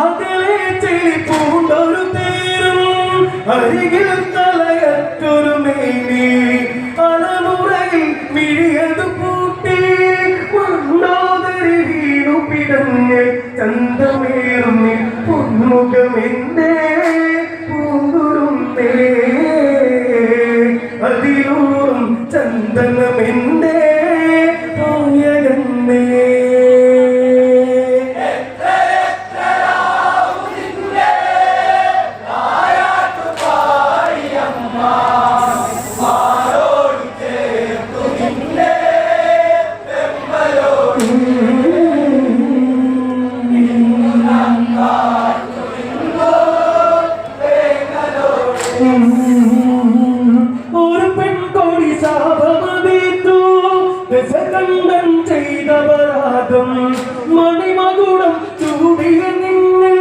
അതിലെ ചെളി പൂണ്ടൊരു തേരും അരികിൽ തലയറ്റൊരു മേനി അലമുറയിൽ മിഴിയതു പൂട്ടി മണ്ണോദരി വീണു പിടഞ്ഞ് ചന്തമേറും പൊന്മുഖമെന്തേ പൂങ്കുറുമ്പേ അതിലൂറും ചന്ദനമെന്തേ പോയകന്നേ ഒരു പെൺകൊടി ശാപമതീർത്തു രസകണ്ഠൻ ചെയ്തപരാധം മണിമകുടം ചൂടിയ നിന്നിൽ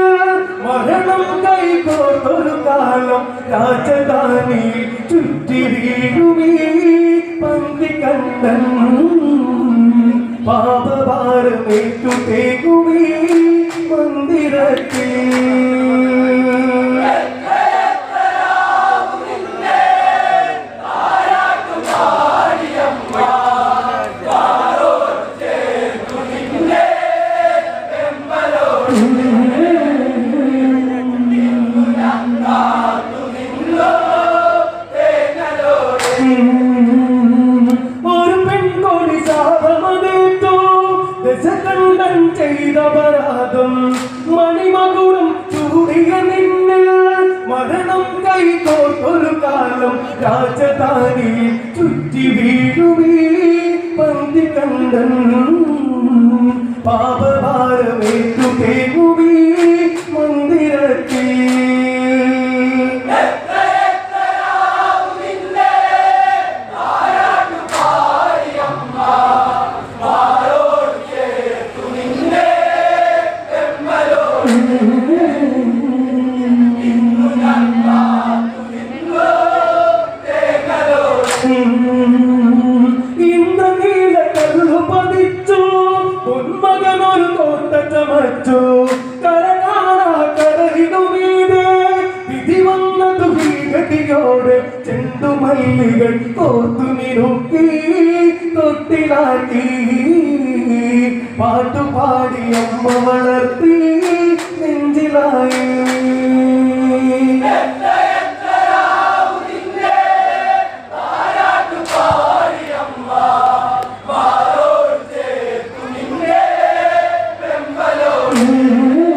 മരണം കൈകോർത്തൊരു കാലം രാജധാനി ചുറ്റി വീഴുമീ പന്തികണ്ഠൻ പാപഭാരമേറ്റു തേകുമീ മന്ദിരത്തിൽ ഒരു പെൺകൊടി ശാപമതേറ്റു ദശകണ്ഠൻ ചെയ്തപരാധം മണിമകുടം ചൂടിയ നിന്നിൽ മരണം കൈകോർത്തൊരു കാലം രാജധാനി ചുറ്റി വീഴുമീ പന്തികണ്ഠൻ പാപഭാരമേറ്റു തേകുമീ മന്ദിരത്തിൽ ഇന്ദ്രനീല കല്ലു പതിച്ചു പൊന്മകനൊരു കോട്ട ചമച്ചു കരകാണാ കടലിനു മീതെ വിധി വന്നതു ഭീഗതിയോടെ ചെണ്ടുമല്ലികൾ കോർത്തു നിരുക്കി തൊട്ടിലാക്കി പാട്ടുപാടി അമ്മ വളർത്തി നെഞ്ചിലായി